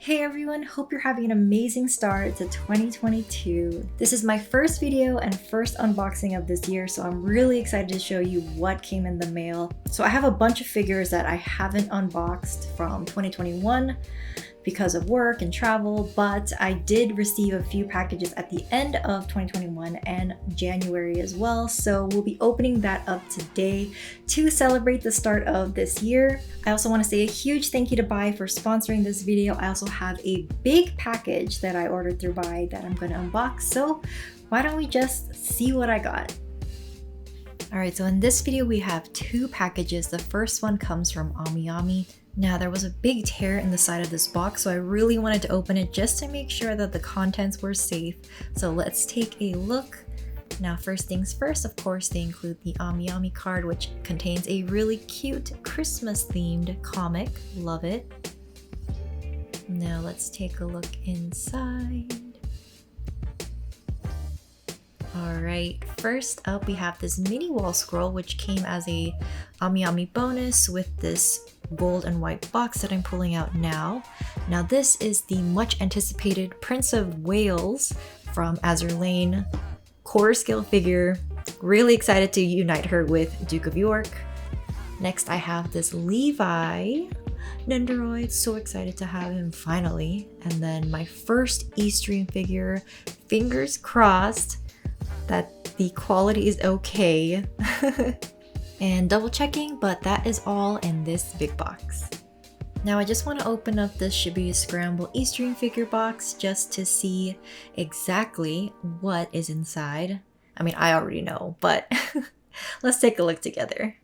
Hey everyone, hope you're having an amazing start to 2022. This is my first video and first unboxing of this year, so I'm really excited to show you what came in the mail. So I have a bunch of figures that I haven't unboxed from 2021 because of work and travel, but I did receive a few packages at the end of 2021 and January as well, so we'll be opening that up today to celebrate the start of this year. I also want to say a huge thank you to Buyee for sponsoring this video. I also have a big package that I ordered through Buyee that I'm going to unbox, so why don't we just see what I got. Alright, so in this video we have two packages. The first one comes from AmiAmi. Now there was a big tear in the side of this box, so I really wanted to open it just to make sure that the contents were safe. So let's take a look. Now first things first, of course, they include the AmiAmi card, which contains a really cute Christmas themed comic. Love it. Now let's take a look inside. Alright, first up we have this mini wall scroll, which came as a AmiAmi bonus with this gold and white box that I'm pulling out now. Now this is the much anticipated Prince of Wales from Azur Lane core scale figure. Really excited to unite her with Duke of York. Next I have this Levi Nendoroid, so excited to have him finally. And then my first eStream figure, fingers crossed that the quality is okay. And double checking, but that is all in this big box. Now I just want to open up this Shibuya Scramble eStream figure box just to see exactly what is inside. I mean, I already know, but let's take a look together.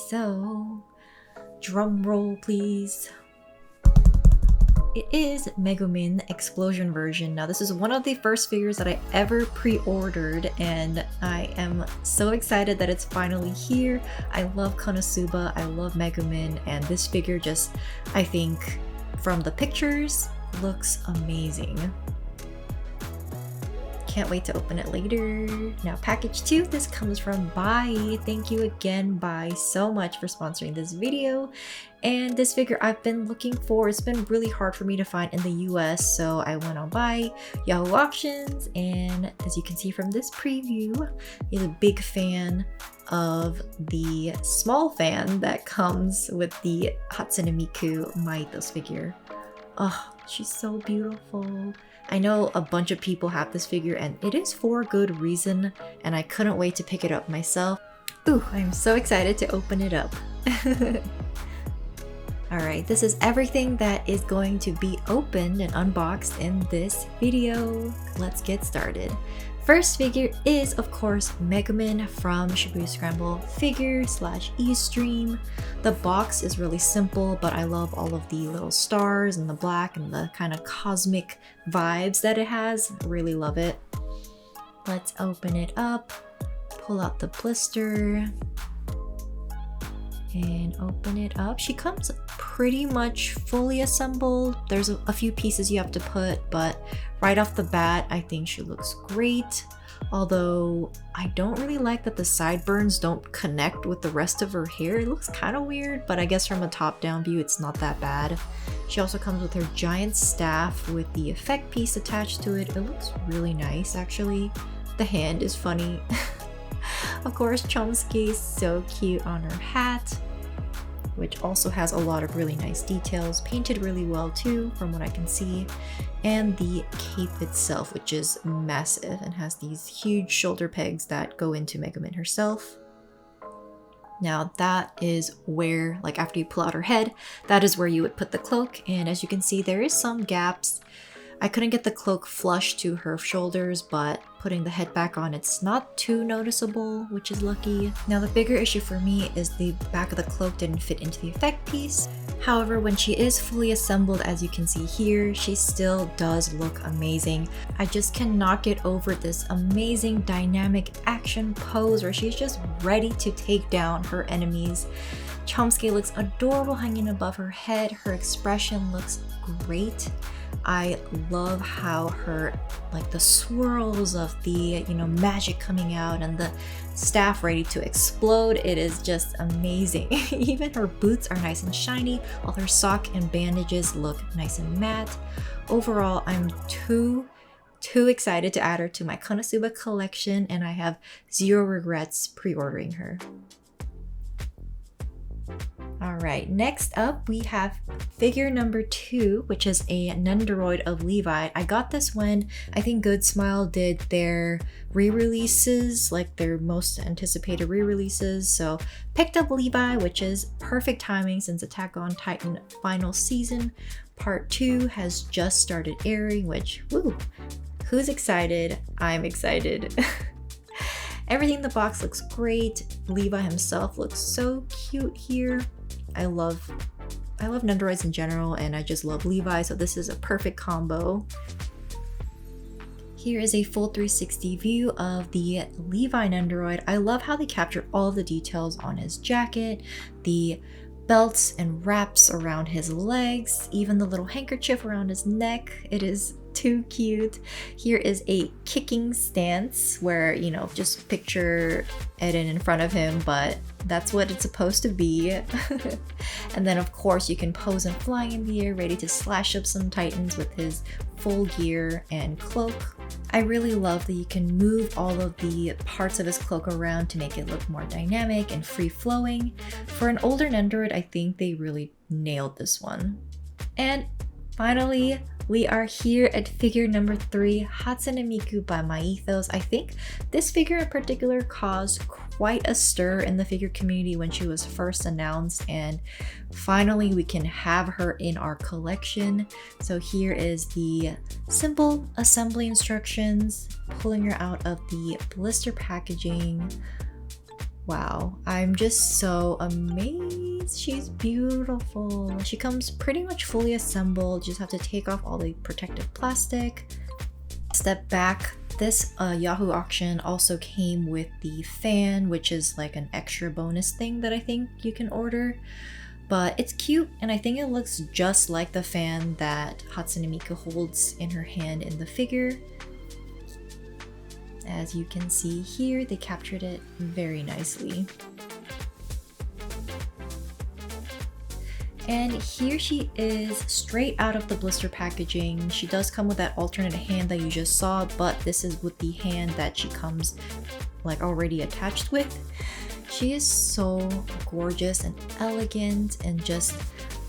So, drum roll please. It is Megumin Explosion version. Now this is one of the first figures that I ever pre-ordered and I am so excited that it's finally here. I love Konosuba, I love Megumin, and this figure just, I think, from the pictures, looks amazing. Can't wait to open it later. Now package 2, this comes from Buyee. Thank you again Buyee so much for sponsoring this video. And this figure I've been looking for. It's been really hard for me to find in the US, so I went on Buyee, Yahoo Auctions, and as you can see from this preview, he's a big fan of the small fan that comes with the Hatsune Miku Myethos figure. Oh, she's so beautiful. I know a bunch of people have this figure and it is for good reason, and I couldn't wait to pick it up myself. Ooh, I'm so excited to open it up. Alright, this is everything that is going to be opened and unboxed in this video. Let's get started. First figure is, of course, Megumin from Shibuya Scramble figure / eStream. The box is really simple, but I love all of the little stars and the black and the kind of cosmic vibes that it has. I really love it. Let's open it up, pull out the blister, and open it up. She comes pretty much fully assembled. There's a few pieces you have to put, but right off the bat, I think she looks great. Although I don't really like that the sideburns don't connect with the rest of her hair. It looks kind of weird, but I guess from a top-down view, it's not that bad. She also comes with her giant staff with the effect piece attached to it. It looks really nice, actually. The hand is funny. Of course, Chomsky is so cute on her hat, which also has a lot of really nice details, painted really well too, from what I can see. And the cape itself, which is massive and has these huge shoulder pegs that go into Megumin herself. Now that is where, like after you pull out her head, that is where you would put the cloak. And as you can see, there is some gaps. I couldn't get the cloak flush to her shoulders, but putting the head back on, it's not too noticeable, which is lucky. Now the bigger issue for me is the back of the cloak didn't fit into the effect piece. However, when she is fully assembled, as you can see here, she still does look amazing. I just cannot get over this amazing dynamic action pose where she's just ready to take down her enemies. Chomsky looks adorable hanging above her head. Her expression looks great. I love how her, like the swirls of the, magic coming out and the staff ready to explode. It is just amazing. Even her boots are nice and shiny. All her sock and bandages look nice and matte. Overall, I'm too excited to add her to my Konosuba collection, and I have zero regrets pre-ordering her. Alright, next up we have figure number 2, which is a Nendoroid of Levi. I got this when I think Good Smile did their re-releases, like their most anticipated re-releases. So picked up Levi, which is perfect timing since Attack on Titan final season part 2 has just started airing, which, woo, who's excited? I'm excited. Everything in the box looks great. Levi himself looks so cute here. I love Nendoroids in general, and I just love Levi, so this is a perfect combo. Here is a full 360 view of the Levi Nendoroid. I love how they capture all the details on his jacket, the belts and wraps around his legs, even the little handkerchief around his neck. It is too cute. Here is a kicking stance where, just picture Eden in front of him, but that's what it's supposed to be. And then of course you can pose him flying in the air, ready to slash up some titans with his full gear and cloak. I really love that you can move all of the parts of his cloak around to make it look more dynamic and free-flowing. For an older Nendoroid, I think they really nailed this one. And finally, we are here at figure number 3, Hatsune Miku by Myethos. I think this figure in particular caused quite a stir in the figure community when she was first announced, and finally we can have her in our collection. So here is the simple assembly instructions, pulling her out of the blister packaging. Wow, I'm just so amazed. She's beautiful. She comes pretty much fully assembled. You just have to take off all the protective plastic. Step back. This Yahoo auction also came with the fan, which is like an extra bonus thing that I think you can order. But it's cute, and I think it looks just like the fan that Hatsune Miku holds in her hand in the figure. As you can see here, they captured it very nicely. And here she is straight out of the blister packaging. She does come with that alternate hand that you just saw, but this is with the hand that she comes like already attached with. She is so gorgeous and elegant, and just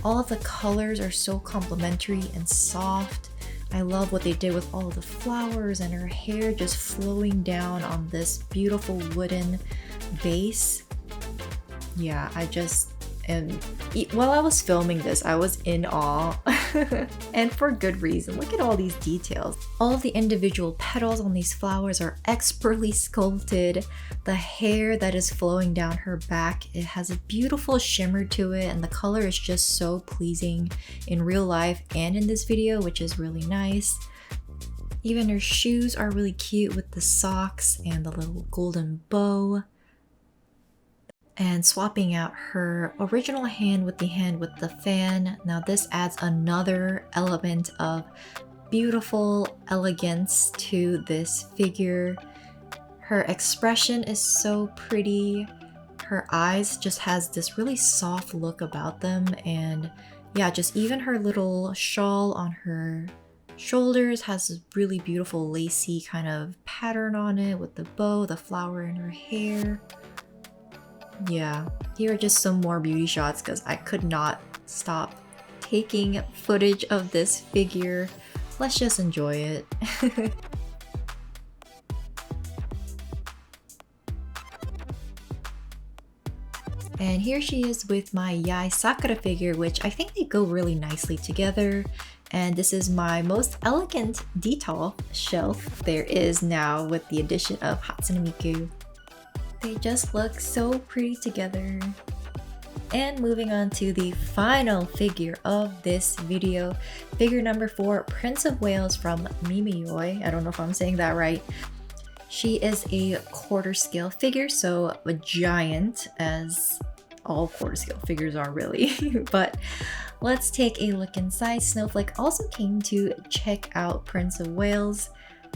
all of the colors are so complementary and soft. I love what they did with all of the flowers and her hair just flowing down on this beautiful wooden base. Yeah, while I was filming this, I was in awe. And for good reason. Look at all these details. All of the individual petals on these flowers are expertly sculpted. The hair that is flowing down her back, it has a beautiful shimmer to it, and the color is just so pleasing in real life and in this video, which is really nice. Even her shoes are really cute with the socks and the little golden bow. And swapping out her original hand with the hand with the fan. Now this adds another element of beautiful elegance to this figure. Her expression is so pretty. Her eyes just has this really soft look about them, and yeah, just even her little shawl on her shoulders has a really beautiful lacy kind of pattern on it with the bow, the flower in her hair. Yeah, here are just some more beauty shots because I could not stop taking footage of this figure. Let's just enjoy it. And here she is with my Yai Sakura figure, which I think they go really nicely together. And this is my most elegant detail shelf there is now with the addition of Hatsune Miku. They just look so pretty together. And moving on to the final figure of this video, figure number 4, Prince of Wales from Mimeyoi. I don't know if I'm saying that right. She is a quarter scale figure, so a giant, as all quarter scale figures are really. But Let's take a look inside. Snowflake also came to check out Prince of Wales.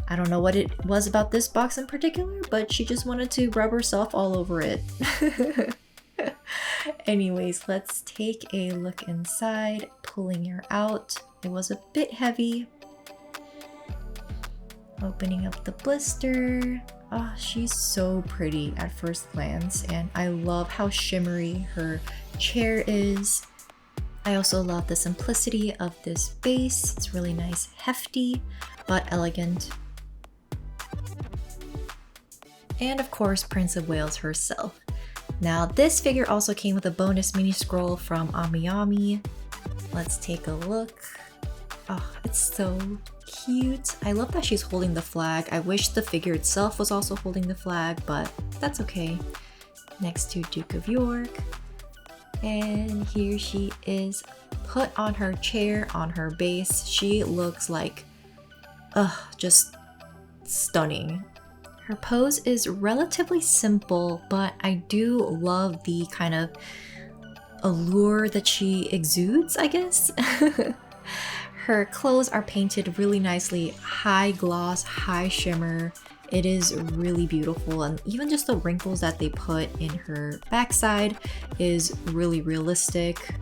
I don't know what it was about this box in particular, but she just wanted to rub herself all over it. Anyways, let's take a look inside, pulling her out. It was a bit heavy. Opening up the blister. Ah, she's so pretty at first glance, and I love how shimmery her chair is. I also love the simplicity of this base. It's really nice, hefty, but elegant. And of course, Prince of Wales herself. Now, this figure also came with a bonus mini scroll from AmiAmi. Let's take a look. Oh, it's so cute. I love that she's holding the flag. I wish the figure itself was also holding the flag, but that's okay. Next to Duke of York. And here she is put on her chair, on her base. She looks like, just stunning. Her pose is relatively simple, but I do love the kind of allure that she exudes, I guess. Her clothes are painted really nicely, high gloss, high shimmer. It is really beautiful, and even just the wrinkles that they put in her backside is really realistic.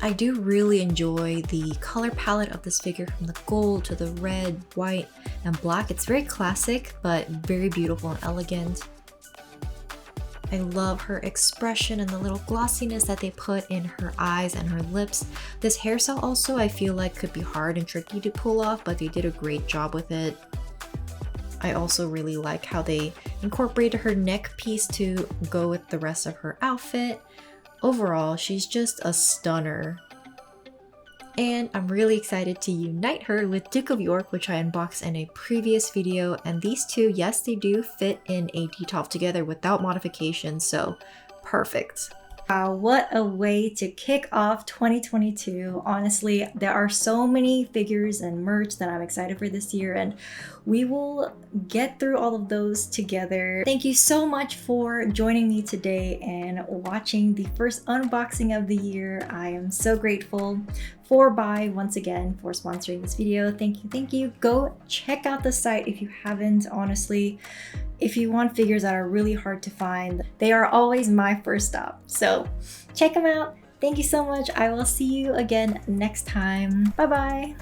I do really enjoy the color palette of this figure, from the gold to the red, white, and black. It's very classic, but very beautiful and elegant. I love her expression and the little glossiness that they put in her eyes and her lips. This hairstyle also I feel like could be hard and tricky to pull off, but they did a great job with it. I also really like how they incorporated her neck piece to go with the rest of her outfit. Overall, she's just a stunner. And I'm really excited to unite her with Duke of York, which I unboxed in a previous video. And these two, yes, they do fit in a detolf together without modification, so perfect. Wow, what a way to kick off 2022. Honestly, there are so many figures and merch that I'm excited for this year, and we will get through all of those together. Thank you so much for joining me today and watching the first unboxing of the year. I am so grateful for Buyee once again for sponsoring this video. Thank you, thank you. Go check out the site if you haven't, honestly. If you want figures that are really hard to find, they are always my first stop. So check them out. Thank you so much. I will see you again next time. Bye bye.